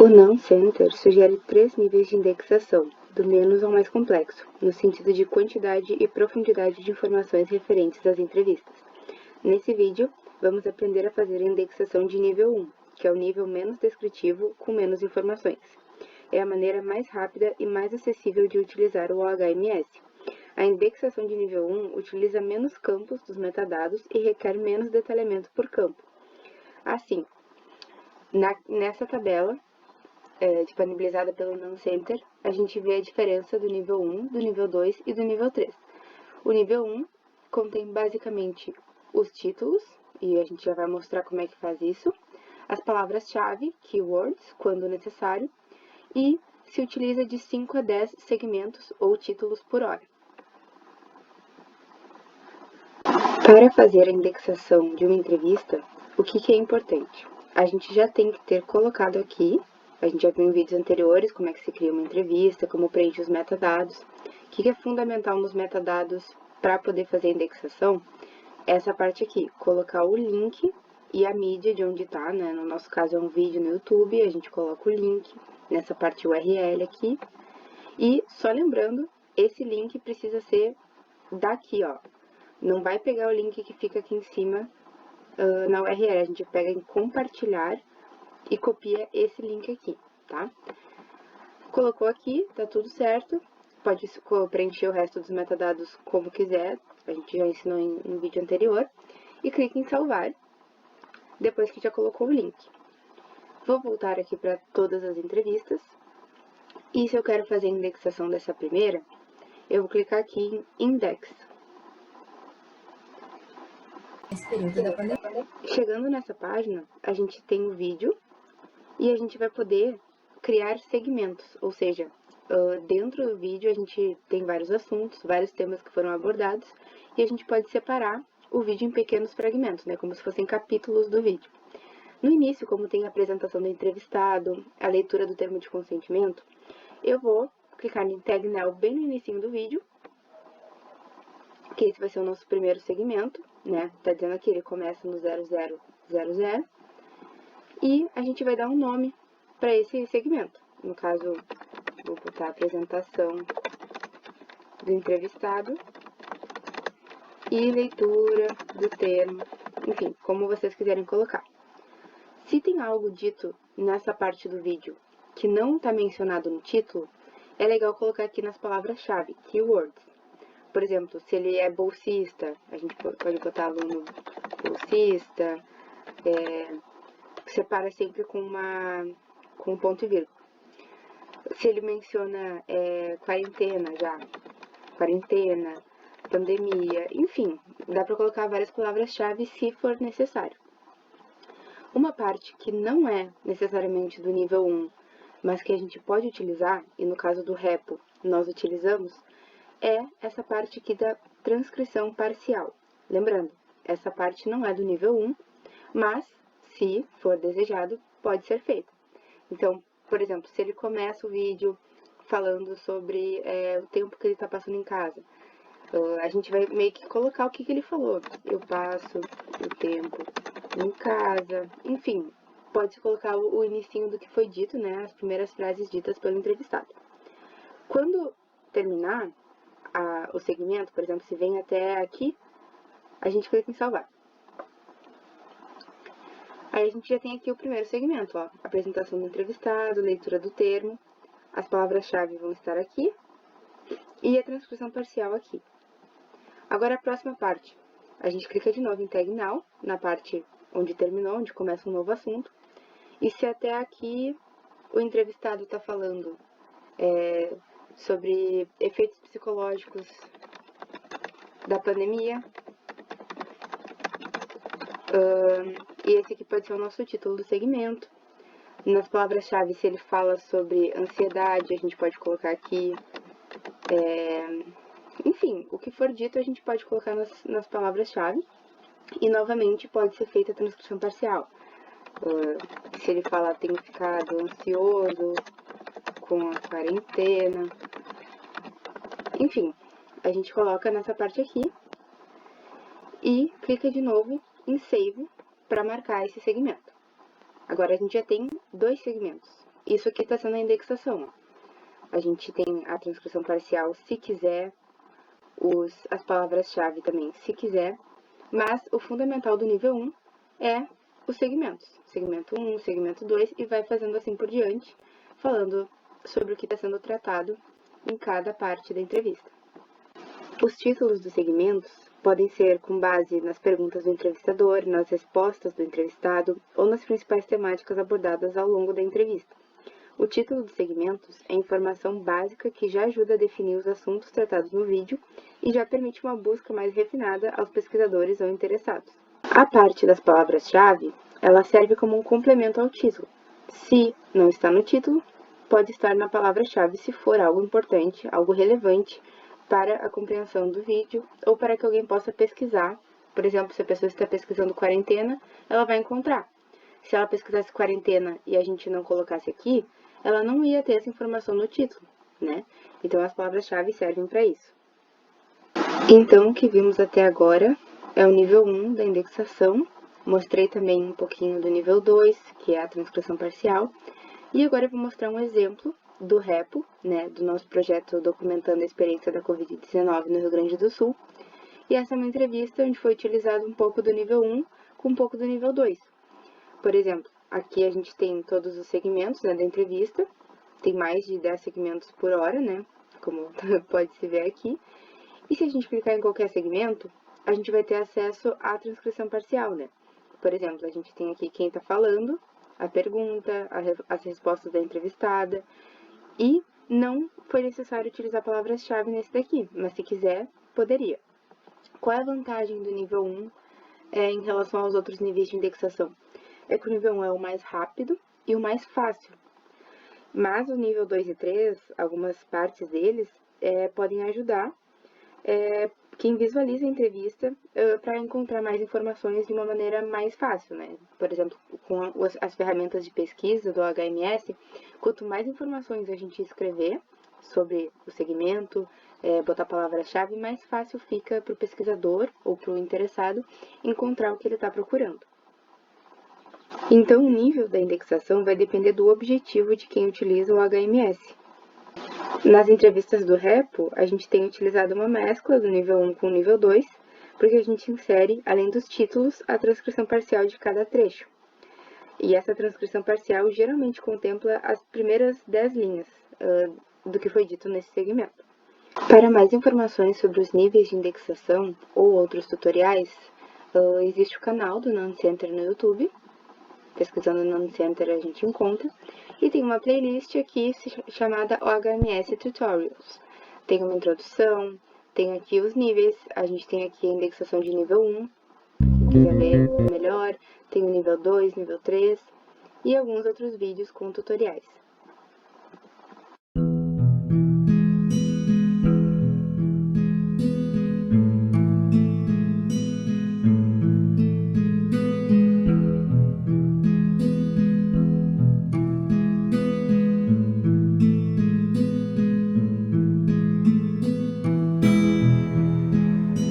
O NaN-Center sugere 3 níveis de indexação, do menos ao mais complexo, no sentido de quantidade e profundidade de informações referentes às entrevistas. Nesse vídeo, vamos aprender a fazer a indexação de nível 1, que é o nível menos descritivo com menos informações. É a maneira mais rápida e mais acessível de utilizar o OHMS. A indexação de nível 1 utiliza menos campos dos metadados e requer menos detalhamento por campo. Assim, nessa tabela, disponibilizada pelo NaN-Center, a gente vê a diferença do nível 1, do nível 2 e do nível 3. O nível 1 contém basicamente os títulos, e a gente já vai mostrar como é que faz isso, as palavras-chave, keywords, quando necessário, e se utiliza de 5 a 10 segmentos ou títulos por hora. Para fazer a indexação de uma entrevista, o que é importante? A gente já tem que ter colocado aqui, a gente já viu em vídeos anteriores como é que se cria uma entrevista, como preenche os metadados. O que é fundamental nos metadados para poder fazer a indexação? Essa parte aqui, colocar o link e a mídia de onde está, né? No nosso caso é um vídeo no YouTube, a gente coloca o link nessa parte URL aqui. E só lembrando, esse link precisa ser daqui, ó. Não vai pegar o link que fica aqui em cima na URL, a gente pega em compartilhar e copia esse link aqui, tá? Colocou aqui, tá tudo certo. Pode preencher o resto dos metadados como quiser, a gente já ensinou em vídeo anterior. E clica em salvar, depois que já colocou o link. Vou voltar aqui para todas as entrevistas. E se eu quero fazer a indexação dessa primeira, eu vou clicar aqui em Index. Chegando nessa página, a gente tem o vídeo e a gente vai poder criar segmentos, ou seja, dentro do vídeo a gente tem vários assuntos, vários temas que foram abordados e a gente pode separar o vídeo em pequenos fragmentos, né, como se fossem capítulos do vídeo. No início, como tem a apresentação do entrevistado, a leitura do termo de consentimento, eu vou clicar em Tag Now bem no início do vídeo, que esse vai ser o nosso primeiro segmento, né? Tá dizendo aqui, ele começa no 0000, e a gente vai dar um nome para esse segmento. No caso, vou botar a apresentação do entrevistado e leitura do termo, enfim, como vocês quiserem colocar. Se tem algo dito nessa parte do vídeo que não está mencionado no título, é legal colocar aqui nas palavras-chave, keywords. Por exemplo, se ele é bolsista, a gente pode botar aluno bolsista, separa sempre com um ponto e vírgula. Se ele menciona quarentena, pandemia, enfim, dá para colocar várias palavras-chave se for necessário. Uma parte que não é necessariamente do nível 1, mas que a gente pode utilizar, e no caso do repo nós utilizamos, é essa parte aqui da transcrição parcial. Lembrando, essa parte não é do nível 1, mas, se for desejado, pode ser feita. Então, por exemplo, se ele começa o vídeo falando sobre o tempo que ele está passando em casa, a gente vai meio que colocar o que ele falou. Eu passo o tempo em casa, enfim, pode-se colocar o inicinho do que foi dito, né, as primeiras frases ditas pelo entrevistado. Quando terminar o segmento, por exemplo, se vem até aqui, a gente clica em salvar. Aí a gente já tem aqui o primeiro segmento, ó, apresentação do entrevistado, leitura do termo, as palavras-chave vão estar aqui e a transcrição parcial aqui. Agora a próxima parte, a gente clica de novo em Tag Now, na parte onde terminou, onde começa um novo assunto, e se até aqui o entrevistado está falando sobre efeitos psicológicos da pandemia, e esse aqui pode ser o nosso título do segmento. Nas palavras-chave, se ele fala sobre ansiedade, a gente pode colocar aqui. Enfim, o que for dito a gente pode colocar nas palavras-chave. E, novamente, pode ser feita a transcrição parcial. Se ele fala tem ficado ansioso com a quarentena. Enfim, a gente coloca nessa parte aqui. E clica de novo em Save para marcar esse segmento. Agora a gente já tem 2 segmentos. isso aqui está sendo a indexação. A gente tem a transcrição parcial, se quiser, as palavras-chave também, se quiser, mas o fundamental do nível 1 é os segmentos. Segmento 1, segmento 2, e vai fazendo assim por diante, falando sobre o que está sendo tratado em cada parte da entrevista. Os títulos dos segmentos podem ser com base nas perguntas do entrevistador, nas respostas do entrevistado ou nas principais temáticas abordadas ao longo da entrevista. O título dos segmentos é informação básica que já ajuda a definir os assuntos tratados no vídeo e já permite uma busca mais refinada aos pesquisadores ou interessados. A parte das palavras-chave, ela serve como um complemento ao título. Se não está no título, pode estar na palavra-chave se for algo importante, algo relevante para a compreensão do vídeo ou para que alguém possa pesquisar. Por exemplo, se a pessoa está pesquisando quarentena, ela vai encontrar. Se ela pesquisasse quarentena e a gente não colocasse aqui, ela não ia ter essa informação no título, né? Então, as palavras-chave servem para isso. Então, o que vimos até agora é o nível 1 da indexação. Mostrei também um pouquinho do nível 2, que é a transcrição parcial. E agora eu vou mostrar um exemplo do REPO, né, do nosso projeto documentando a experiência da Covid-19 no Rio Grande do Sul. E essa é uma entrevista onde foi utilizado um pouco do nível 1 com um pouco do nível 2. Por exemplo, aqui a gente tem todos os segmentos, né, da entrevista. Tem mais de 10 segmentos por hora, né, como pode se ver aqui. E se a gente clicar em qualquer segmento, a gente vai ter acesso à transcrição parcial, né? Por exemplo, a gente tem aqui quem está falando, a pergunta, as respostas da entrevistada. E não foi necessário utilizar palavras-chave nesse daqui, mas se quiser, poderia. Qual é a vantagem do nível 1 em relação aos outros níveis de indexação? É que o nível 1 é o mais rápido e o mais fácil. Mas o nível 2 e 3, algumas partes deles, podem ajudar quem visualiza a entrevista para encontrar mais informações de uma maneira mais fácil, né? Por exemplo, com as ferramentas de pesquisa do HMS, quanto mais informações a gente escrever sobre o segmento, botar palavra-chave, mais fácil fica para o pesquisador ou para o interessado encontrar o que ele está procurando. Então, o nível da indexação vai depender do objetivo de quem utiliza o HMS. Nas entrevistas do REPO, a gente tem utilizado uma mescla do nível 1 com o nível 2, porque a gente insere, além dos títulos, a transcrição parcial de cada trecho. E essa transcrição parcial geralmente contempla as primeiras 10 linhas do que foi dito nesse segmento. Para mais informações sobre os níveis de indexação ou outros tutoriais, existe o canal do NaNoCenter no YouTube. Pesquisando no NaNoCenter a gente encontra. E tem uma playlist aqui chamada OHMS Tutorials. Tem uma introdução, tem aqui os níveis, a gente tem aqui a indexação de nível 1, se quiser ler melhor, tem o nível 2, nível 3 e alguns outros vídeos com tutoriais.